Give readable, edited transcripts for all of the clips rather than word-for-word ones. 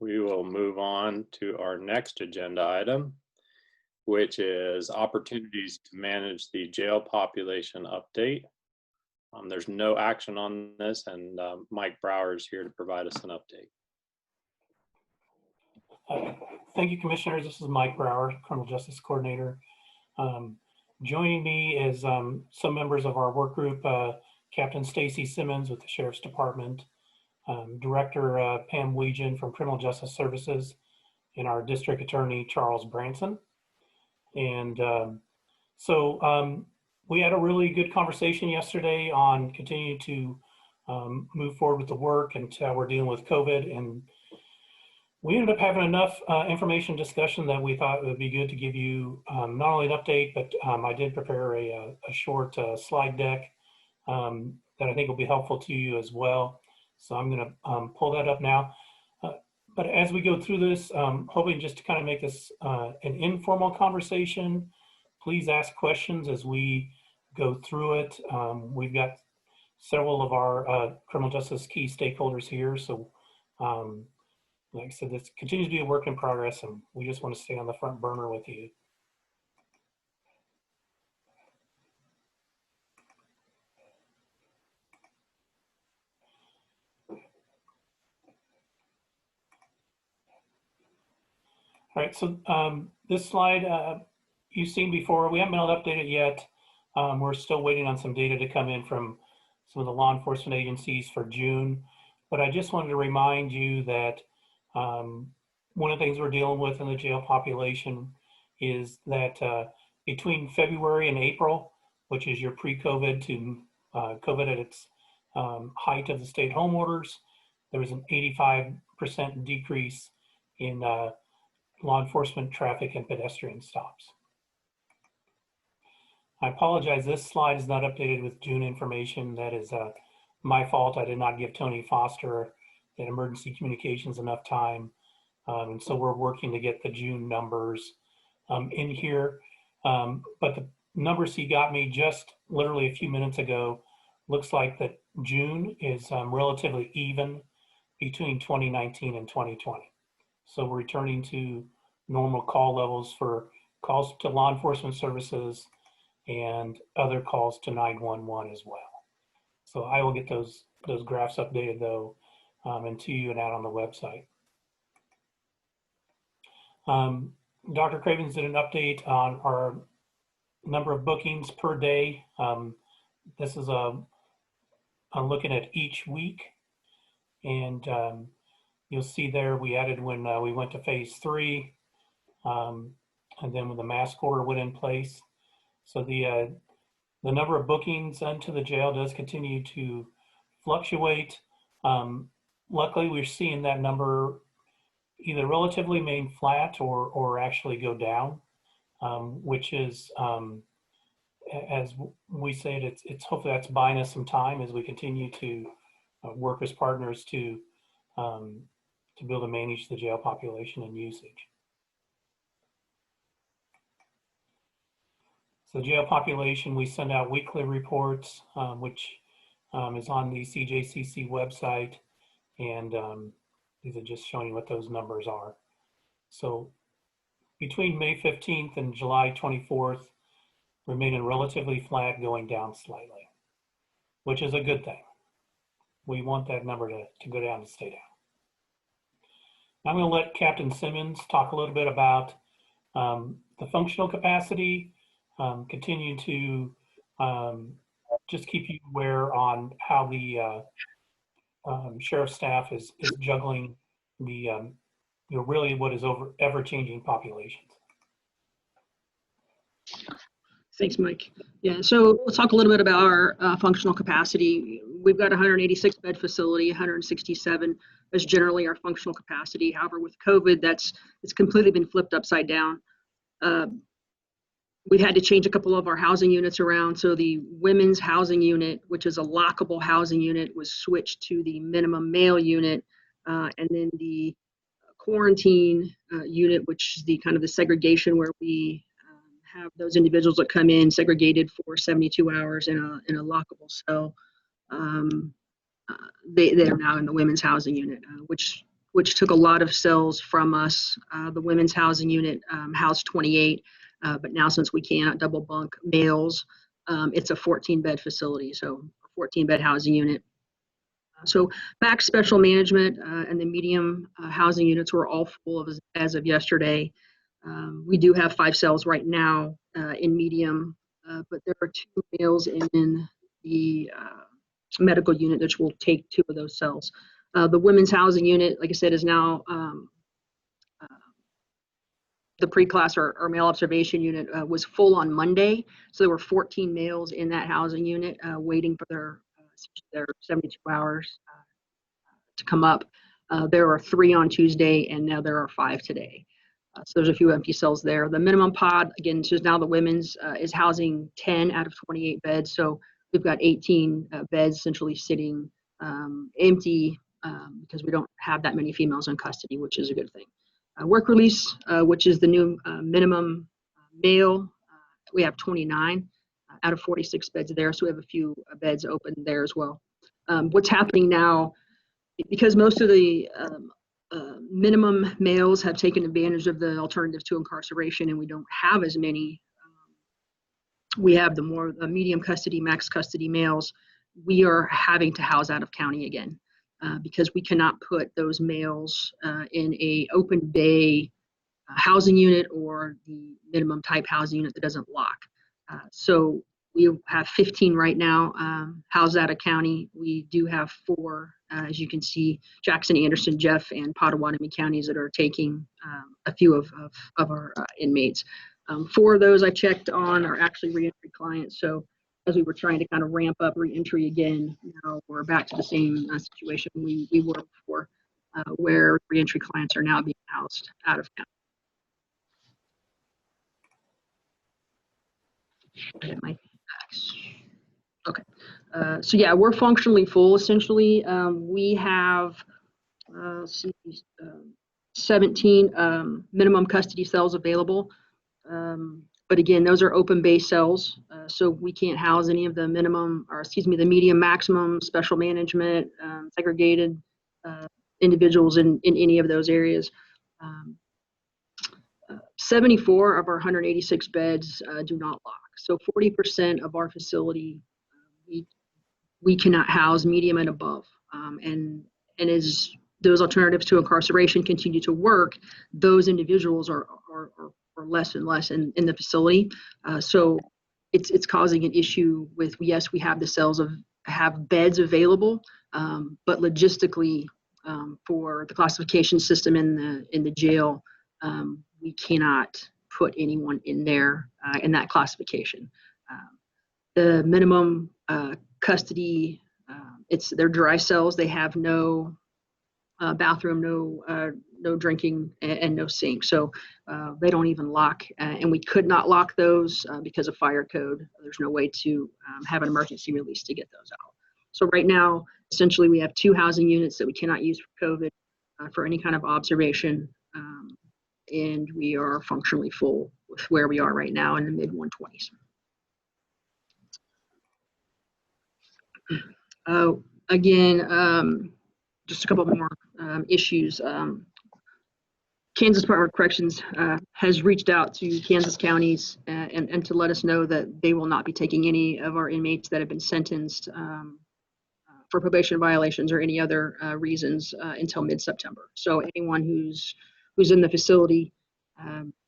we will move on to our next agenda item, which is opportunities to manage the jail population update. There's no action on this, and Mike Brouwer is here to provide us an update. Thank you, Commissioners. This is Mike Brouwer, Criminal Justice Coordinator. Joining me is some members of our work group, Captain Stacy Simmons with the Sheriff's Department, Director Pam Weigand from Criminal Justice Services, and our District Attorney, Charles Branson. And we had a really good conversation yesterday on continuing to move forward with the work and how we're dealing with COVID. And we ended up having enough information discussion that we thought it would be good to give you not only an update, but I did prepare a short slide deck that I think will be helpful to you as well. So I'm going to pull that up now. But as we go through this, hoping just to kind of make this an informal conversation, please ask questions as we go through it. We've got several of our criminal justice key stakeholders here. So like I said, this continues to be a work in progress, and we just want to stay on the front burner with you. All right, so this slide you've seen before. We haven't been able to update it yet. We're still waiting on some data to come in from some of the law enforcement agencies for June. But I just wanted to remind you that one of the things we're dealing with in the jail population is that between February and April, which is your pre-COVID to COVID at its height of the stay-at-home orders, there was an 85% decrease in law enforcement traffic and pedestrian stops. I apologize, this slide is not updated with June information. That is my fault. I did not give Tony Foster at Emergency Communications enough time. And so we're working to get the June numbers in here. But the numbers he got me just literally a few minutes ago, looks like that June is relatively even between 2019 and 2020. So we're returning to normal call levels for calls to law enforcement services and other calls to 911 as well. So I will get those graphs updated though, and to you and out on the website. Dr. Cravens did an update on our number of bookings per day. This is I'm looking at each week, and you'll see there we added when we went to phase 3, and then when the mask order went in place. So the number of bookings into the jail does continue to fluctuate. Luckily, we're seeing that number either relatively remain flat or actually go down, which is, as we say, it's hopefully that's buying us some time as we continue to work as partners to be able to manage the jail population and usage. So jail population, we send out weekly reports, which is on the CJCC website, and these are just showing you what those numbers are. So between May 15th and July 24th, remaining relatively flat, going down slightly, which is a good thing. We want that number to go down and stay down. I'm going to let Captain Simmons talk a little bit about the functional capacity, continue to just keep you aware on how the sheriff's staff is juggling the really what is ever-changing populations. Thanks, Mike. Yeah, so we'll talk a little bit about our functional capacity. We've got a 186 bed facility, 167 is generally our functional capacity. However, with COVID, it's completely been flipped upside down. We've had to change a couple of our housing units around. So the women's housing unit, which is a lockable housing unit, was switched to the minimum male unit, and then the quarantine unit, which is the kind of the segregation where we have those individuals that come in segregated for 72 hours in a lockable cell. They are now in the women's housing unit, which which took a lot of cells from us. The women's housing unit housed 28, but now since we cannot double bunk males, it's a 14-bed facility, so a 14-bed housing unit. So max special management and the medium housing units were all full as of yesterday. We do have 5 cells right now in medium, but there are 2 males in the medical unit, which will take 2 of those cells. The women's housing unit, like I said, is now the pre-class or male observation unit was full on Monday. So there were 14 males in that housing unit waiting for their 72 hours to come up. There are 3 on Tuesday, and now there are 5 today. So there's a few empty cells there. The minimum pod, again, so now the women's is housing 10 out of 28 beds. So we've got 18 beds essentially sitting empty because we don't have that many females in custody, which is a good thing. Work release, which is the new minimum male, we have 29 out of 46 beds there. So we have a few beds open there as well. What's happening now, because most of the minimum males have taken advantage of the alternative to incarceration, and we don't have as many. We have the more medium custody, max custody males. We are having to house out of county again because we cannot put those males in a open bay housing unit or the minimum type housing unit that doesn't lock. So we have 15 right now housed out of county. We do have 4, as you can see, Jackson, Anderson, Jeff, and Potawatomi counties that are taking a few of our inmates. 4 of those I checked on are actually reentry clients. So as we were trying to kind of ramp up reentry again, now we're back to the same situation we were before, where reentry clients are now being housed out of county. Okay, so yeah, we're functionally full essentially. We have 17 minimum custody cells available. But again, those are open bay cells, so we can't house any of the the medium, maximum, special management, segregated individuals in any of those areas. 74 of our 186 beds do not lock. So 40% of our facility, we cannot house medium and above. And as those alternatives to incarceration continue to work, those individuals are less and less in the facility. So it's causing an issue with, yes, we have the cells have beds available, but logistically for the classification system in the jail, we cannot put anyone in there in that classification. The minimum custody, they're dry cells. They have no bathroom, no drinking, and no sink. So they don't even lock, and we could not lock those because of fire code. There's no way to have an emergency release to get those out. So right now, essentially, we have 2 housing units that we cannot use for COVID for any kind of observation, and we are functionally full with where we are right now in the mid 120s. Again, just a couple more issues. Kansas Department of Corrections has reached out to Kansas counties and to let us know that they will not be taking any of our inmates that have been sentenced for probation violations or any other reasons until mid-September. So anyone who's in the facility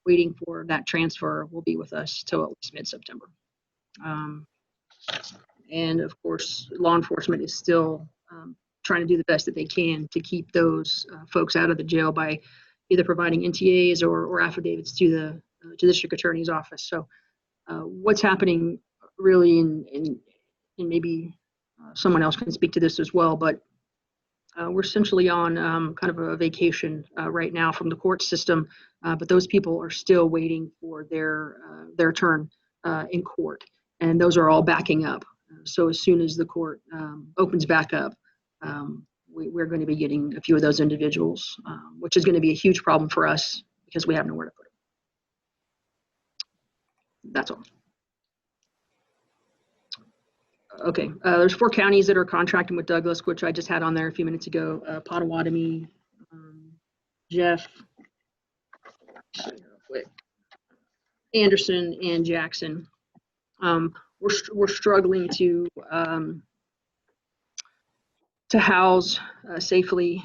waiting for that transfer will be with us till at least mid-September. And of course, law enforcement is still trying to do the best that they can to keep those folks out of the jail by either providing NTAs or affidavits to the district attorney's office. So what's happening really, and maybe someone else can speak to this as well, but we're essentially on kind of a vacation right now from the court system, but those people are still waiting for their turn in court, and those are all backing up. So as soon as the court opens back up, we're going to be getting a few of those individuals, which is going to be a huge problem for us because we have nowhere to put them. That's all. Okay, there's 4 counties that are contracting with Douglas, which I just had on there a few minutes ago. Potawatomi, Jeff, Anderson, and Jackson. We're struggling to house safely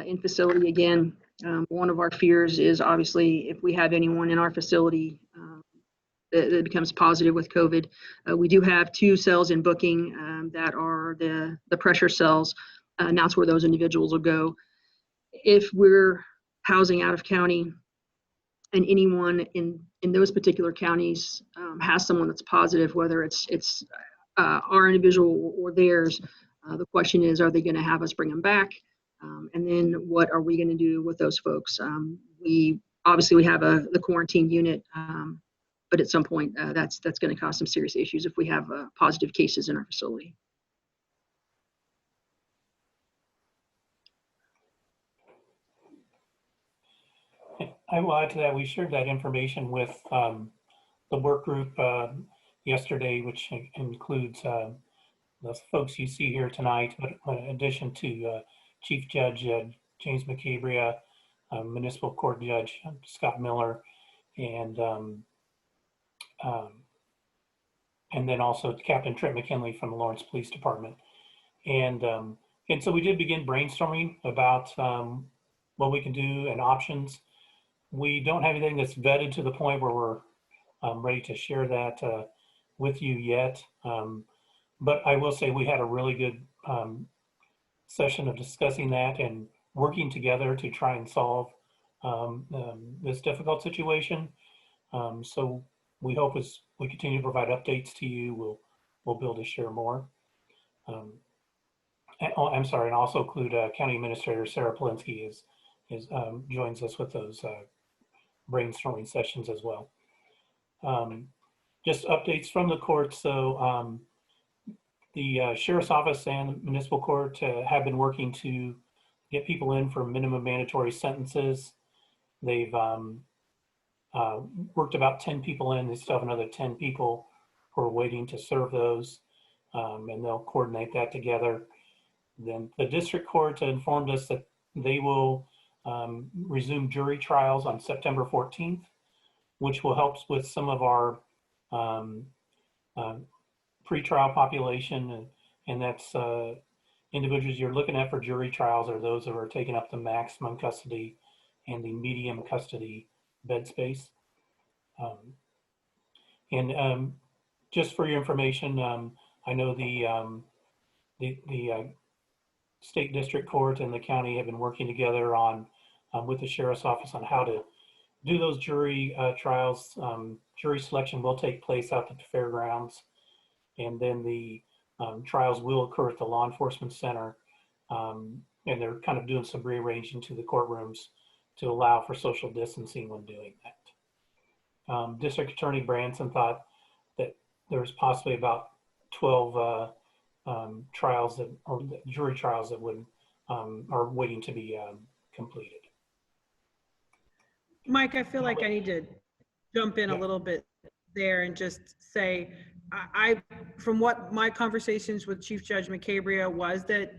in facility again. One of our fears is obviously if we have anyone in our facility that becomes positive with COVID. We do have 2 cells in booking that are the pressure cells, and that's where those individuals will go. If we're housing out of county and anyone in those particular counties has someone that's positive, whether it's our individual or theirs, the question is, are they going to have us bring them back? And then what are we going to do with those folks? We have the quarantine unit, but at some point that's going to cause some serious issues if we have positive cases in our facility. I will add to that. We shared that information with the work group yesterday, which includes the folks you see here tonight, but in addition to Chief Judge James McCabria, Municipal Court Judge Scott Miller, and then also Captain Trent McKinley from the Lawrence Police Department. And so we did begin brainstorming about what we can do and options. We don't have anything that's vetted to the point where we're ready to share that with you yet. But I will say we had a really good session of discussing that and working together to try and solve this difficult situation. So we hope as we continue to provide updates to you, we'll be able to share more. And also include County Administrator Sarah Polinsky joins us with those brainstorming sessions as well. Just updates from the court. So the Sheriff's Office and the Municipal Court have been working to get people in for minimum mandatory sentences. They've worked about 10 people in. They still have another 10 people who are waiting to serve those, and they'll coordinate that together. Then the district court informed us that they will resume jury trials on September 14th, which will help with some of our pretrial population, and that's individuals you're looking at for jury trials are those that are taking up the maximum custody and the medium custody bed space. Just for your information, I know the state district court and the county have been working together on with the sheriff's office on how to do those jury trials. Jury selection will take place out at the fairgrounds, and then the trials will occur at the law enforcement center. And they're kind of doing some rearranging to the courtrooms to allow for social distancing when doing that. District Attorney Branson thought that there was possibly about 12 trials or jury trials that are waiting to be completed. Mike, I feel like I need to jump in a little bit there and just say, from what my conversations with Chief Judge McCabria was that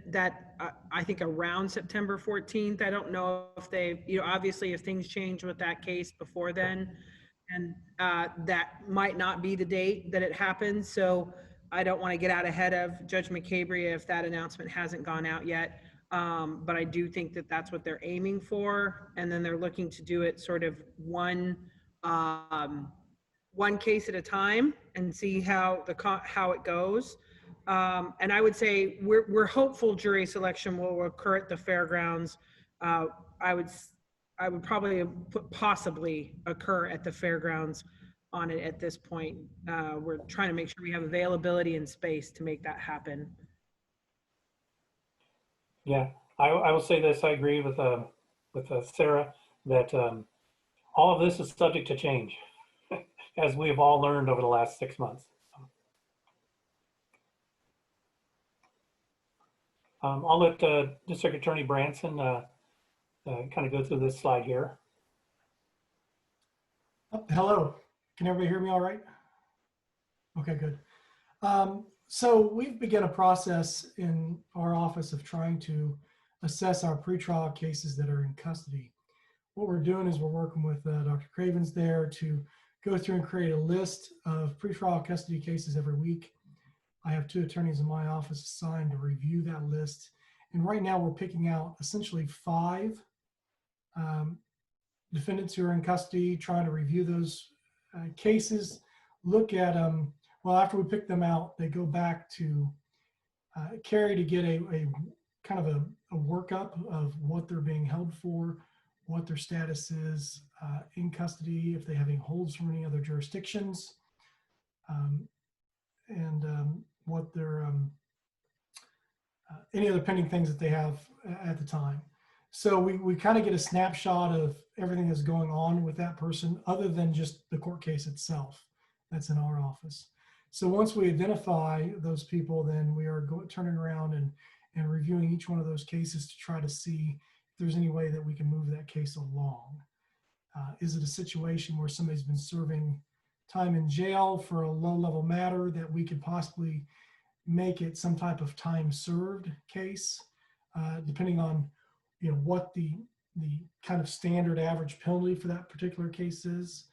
I think around September 14th, I don't know if they, obviously if things change with that case before then, and that might not be the date that it happens. So I don't want to get out ahead of Judge McCabria if that announcement hasn't gone out yet. But I do think that that's what they're aiming for. And then they're looking to do it sort of one case at a time and see how it goes. And I would say we're hopeful jury selection will occur at the fairgrounds. I would probably put possibly occur at the fairgrounds on it at this point. We're trying to make sure we have availability and space to make that happen. Yeah, I will say this. I agree with Sarah that all of this is subject to change, as we have all learned over the last 6 months. I'll let District Attorney Branson kind of go through this slide here. Oh, hello, can everybody hear me all right? Okay, good. So we've begun a process in our office of trying to assess our pretrial cases that are in custody. what we're doing is we're working with Dr. Cravens there to go through and create a list of pretrial custody cases every week. I have 2 attorneys in my office assigned to review that list. And right now we're picking out essentially 5 defendants who are in custody, trying to review those cases, look at them. Well, after we pick them out, they go back to Carrie to get a kind of a workup of what they're being held for, what their status is in custody, if they have any holds from any other jurisdictions, and what their any other pending things that they have at the time. So we kind of get a snapshot of everything that's going on with that person other than just the court case itself that's in our office. So once we identify those people, then we are turning around and reviewing each one of those cases to try to see if there's any way that we can move that case along. Is it a situation where somebody's been serving time in jail for a low-level matter that we could possibly make it some type of time served case, depending on what the kind of standard average penalty for that particular case is.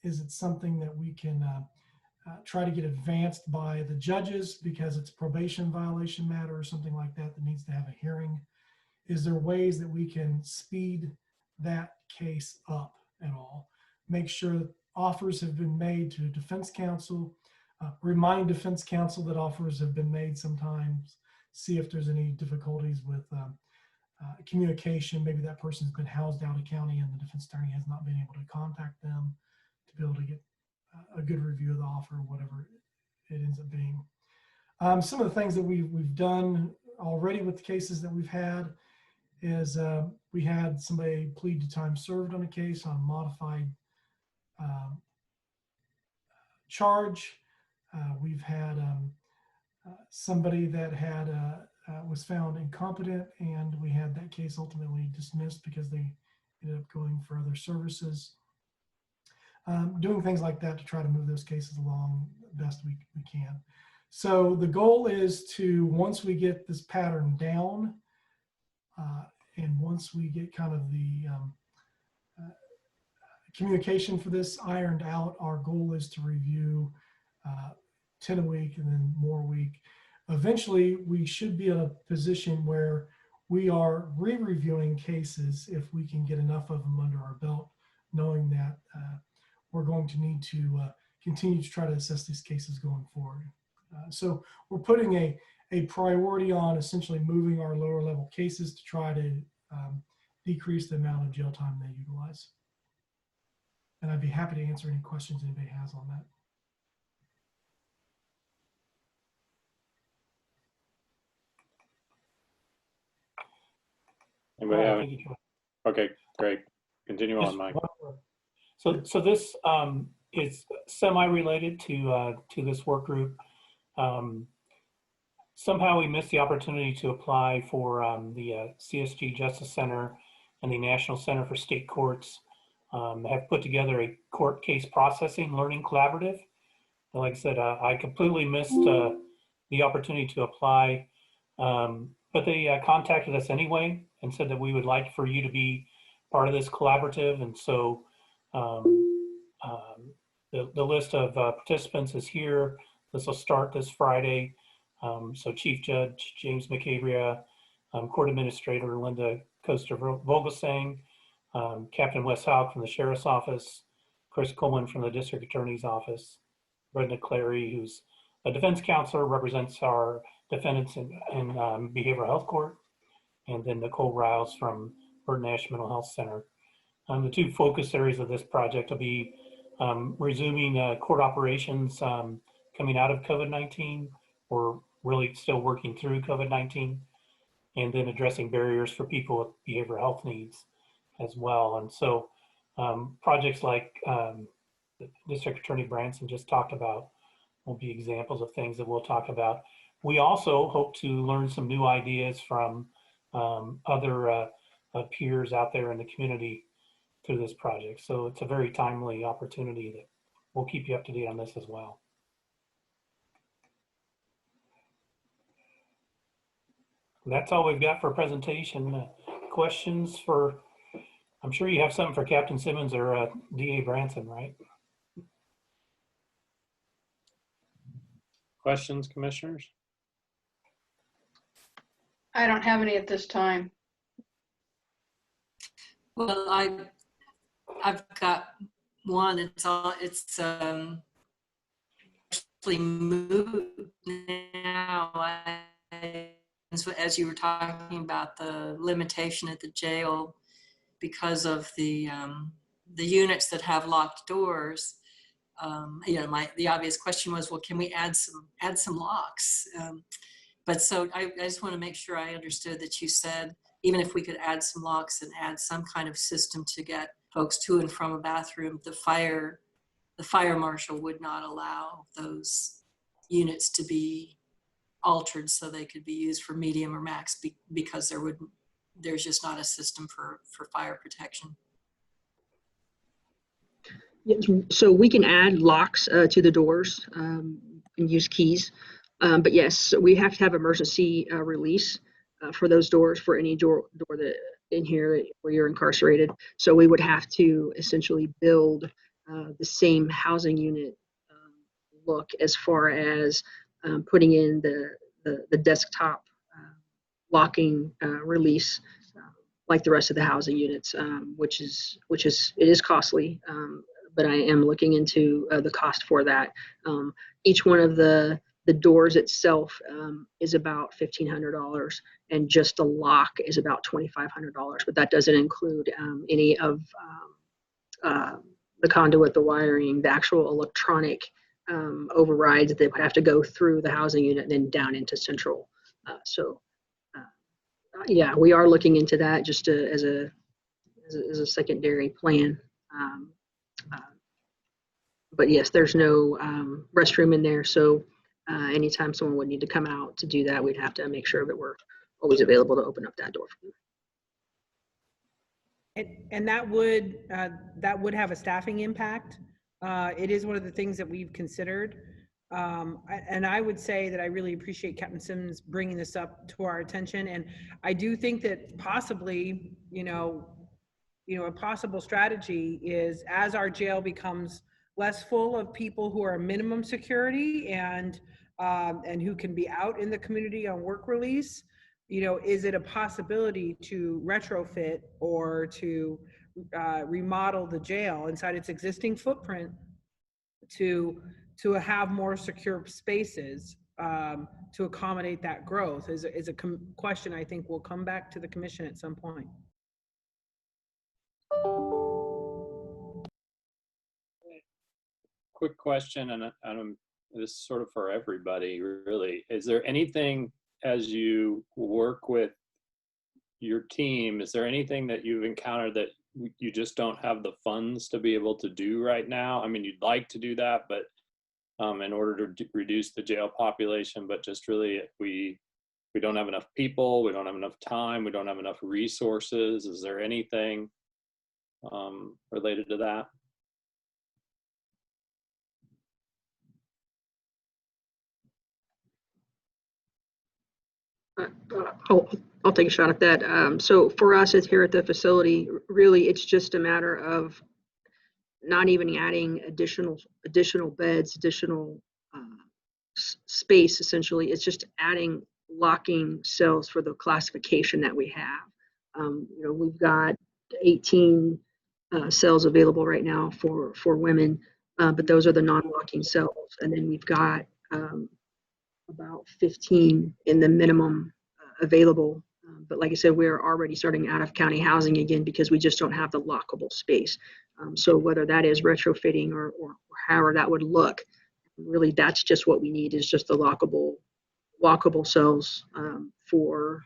Is it something that we can try to get advanced by the judges because it's a probation violation matter or something like that that needs to have a hearing? Is there ways that we can speed that case up at all? Make sure that offers have been made to defense counsel, remind defense counsel that offers have been made sometimes, see if there's any difficulties with communication. Maybe that person's been housed out of county and the defense attorney has not been able to contact them to be able to get a good review of the offer, whatever it ends up being. Some of the things that we've done already with the cases that we've had is we had somebody plead to time served on a case on a modified charge. We've had somebody that had was found incompetent, and we had that case ultimately dismissed because they ended up going for other services. Doing things like that to try to move those cases along the best we can. So the goal is to, once we get this pattern down, and once we get kind of the communication for this ironed out, our goal is to review 10 a week and then more a week. Eventually, we should be in a position where we are re-reviewing cases if we can get enough of them under our belt, knowing that we're going to need to continue to try to assess these cases going forward. So we're putting a priority on essentially moving our lower level cases to try to decrease the amount of jail time they utilize. And I'd be happy to answer any questions anybody has on that. Anybody have any? Okay, great. Continue on, Mike. So this is semi-related to this work group. Somehow we missed the opportunity to apply for the CSG Justice Center and the National Center for State Courts have put together a court case processing learning collaborative. Like I said, I completely missed the opportunity to apply, but they contacted us anyway and said that we would like for you to be part of this collaborative. And so the list of participants is here. This will start this Friday. So Chief Judge James McCabria, Court Administrator Linda Koster-Vogelsang, Captain Wes Houck from the Sheriff's Office, Chris Coleman from the District Attorney's Office, Brenda Clary, who's a defense counselor, represents our defendants in behavioral health court, and then Nicole Riles from Burton Nash Mental Health Center. The 2 focus areas of this project will be resuming court operations coming out of COVID-19, or really still working through COVID-19, and then addressing barriers for people with behavioral health needs as well. And so projects like the District Attorney Branson just talked about will be examples of things that we'll talk about. We also hope to learn some new ideas from other peers out there in the community through this project. So it's a very timely opportunity that we'll keep you up to date on this as well. That's all we've got for presentation. Questions for I'm sure you have something for Captain Simmons or DA Branson, right? Questions, commissioners? I don't have any at this time. Well, I've got one. It's actually moved now. As you were talking about the limitation at the jail because of the units that have locked doors. The obvious question was, well, can we add some locks? But so I just want to make sure I understood that you said, even if we could add some locks and add some kind of system to get folks to and from a bathroom, the fire marshal would not allow those units to be altered so they could be used for medium or max because there's just not a system for fire protection. Yes, so we can add locks to the doors and use keys. But yes, we have to have emergency release for those doors for any door that in here where you're incarcerated. So we would have to essentially build the same housing unit look as far as putting in the desktop locking release like the rest of the housing units, which is costly. But I am looking into the cost for that. Each one of the doors itself is about $1,500, and just the lock is about $2,500. But that doesn't include any of the conduit, the wiring, the actual electronic overrides that would have to go through the housing unit and then down into central. Yeah, we are looking into that just as a secondary plan. But yes, there's no restroom in there, so anytime someone would need to come out to do that, we'd have to make sure that we're always available to open up that door for them. And that would have a staffing impact. It is one of the things that we've considered. And I would say that I really appreciate Captain Simmons bringing this up to our attention. And I do think that possibly, a possible strategy is, as our jail becomes less full of people who are minimum security and who can be out in the community on work release, is it a possibility to retrofit or to remodel the jail inside its existing footprint to have more secure spaces to accommodate that growth is a question I think will come back to the commission at some point. Quick question, and this is sort of for everybody, really. Is there anything, as you work with your team, is there anything that you've encountered that you just don't have the funds to be able to do right now? I mean, you'd like to do that, but in order to reduce the jail population, but just really we don't have enough people, we don't have enough time, we don't have enough resources. Is there anything related to that? I'll take a shot at that. So for us here at the facility, really, it's just a matter of not even adding additional beds, additional space. Essentially, it's just adding locking cells for the classification that we have. We've got 18 cells available right now for women, but those are the non-locking cells, and then we've got about 15 in the minimum available. But like I said, we're already starting out of county housing again because we just don't have the lockable space. So whether that is retrofitting or however that would look, really that's just what we need, is just the lockable cells for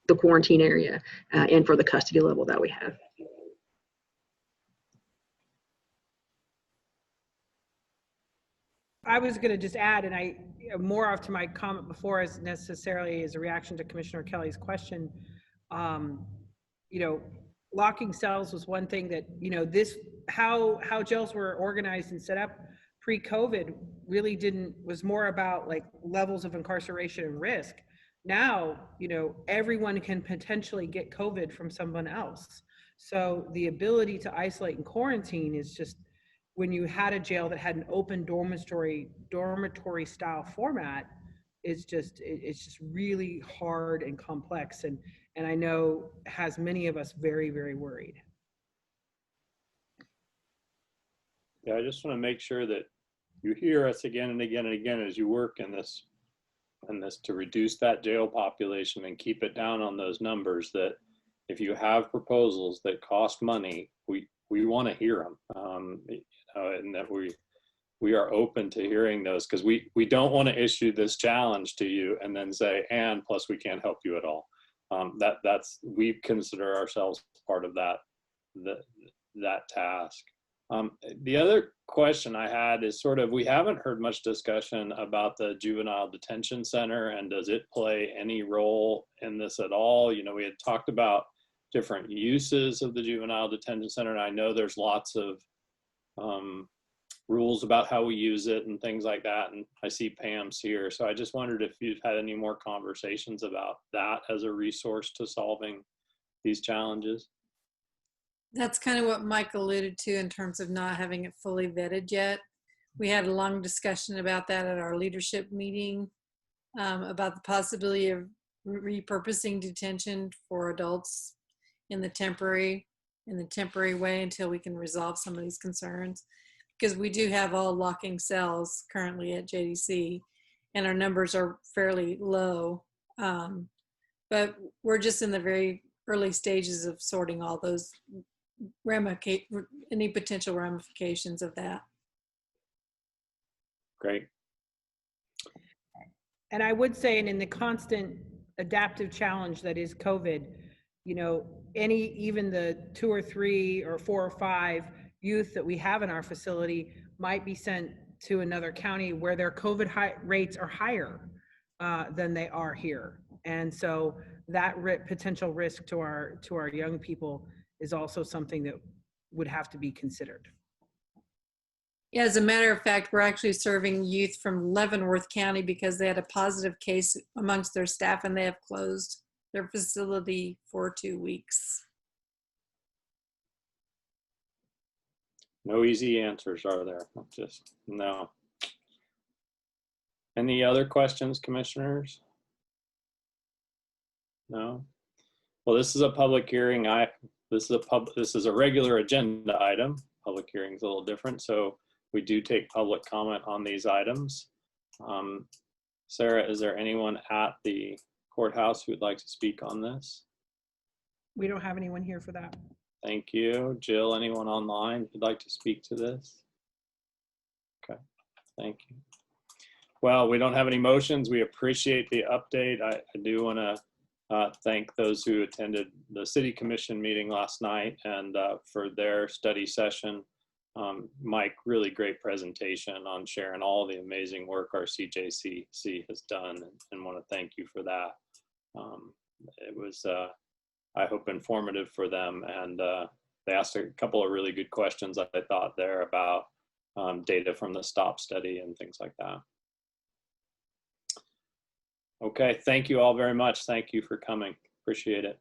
the quarantine area and for the custody level that we have. I was going to just add, and more off to my comment before as necessarily as a reaction to Commissioner Kelly's question, locking cells was one thing that, how jails were organized and set up pre-COVID really was more about like levels of incarceration and risk. Now, everyone can potentially get COVID from someone else. So the ability to isolate and quarantine is just, when you had a jail that had an open dormitory style format, it's just really hard and complex, and I know has many of us very, very worried. Yeah, I just want to make sure that you hear us again and again and again as you work in this to reduce that jail population and keep it down on those numbers, that if you have proposals that cost money, we want to hear them, and that we are open to hearing those, because we don't want to issue this challenge to you and then say, and plus we can't help you at all. We consider ourselves part of that task. The other question I had is sort of, we haven't heard much discussion about the juvenile detention center, and does it play any role in this at all? You know, we had talked about different uses of the juvenile detention center, and I know there's lots of rules about how we use it and things like that, and I see Pam's here, so I just wondered if you've had any more conversations about that as a resource to solving these challenges. That's kind of what Mike alluded to in terms of not having it fully vetted yet. We had a long discussion about that at our leadership meeting, about the possibility of repurposing detention for adults in the temporary way until we can resolve some of these concerns. Because we do have all locking cells currently at JDC, and our numbers are fairly low. But we're just in the very early stages of sorting all those any potential ramifications of that. Great. And I would say, and in the constant adaptive challenge that is COVID, you know, even the 2 or 3 or 4 or 5 youth that we have in our facility might be sent to another county where their COVID rates are higher than they are here. And so that potential risk to our young people is also something that would have to be considered. Yeah, as a matter of fact, we're actually serving youth from Leavenworth County because they had a positive case amongst their staff, and they have closed their facility for 2 weeks. No easy answers, are there? Just no. Any other questions, commissioners? No? Well, this is a public hearing. This is a regular agenda item. Public hearing is a little different, so we do take public comment on these items. Sarah, is there anyone at the courthouse who'd like to speak on this? We don't have anyone here for that. Thank you. Jill, anyone online who'd like to speak to this? Okay, thank you. Well, we don't have any motions. We appreciate the update. I do want to thank those who attended the City Commission meeting last night and for their study session. Mike, really great presentation on sharing all the amazing work our CJCC has done, and want to thank you for that. It was, I hope, informative for them, and they asked a couple of really good questions, I thought, there about data from the STOP study and things like that. Okay, thank you all very much. Thank you for coming. Appreciate it.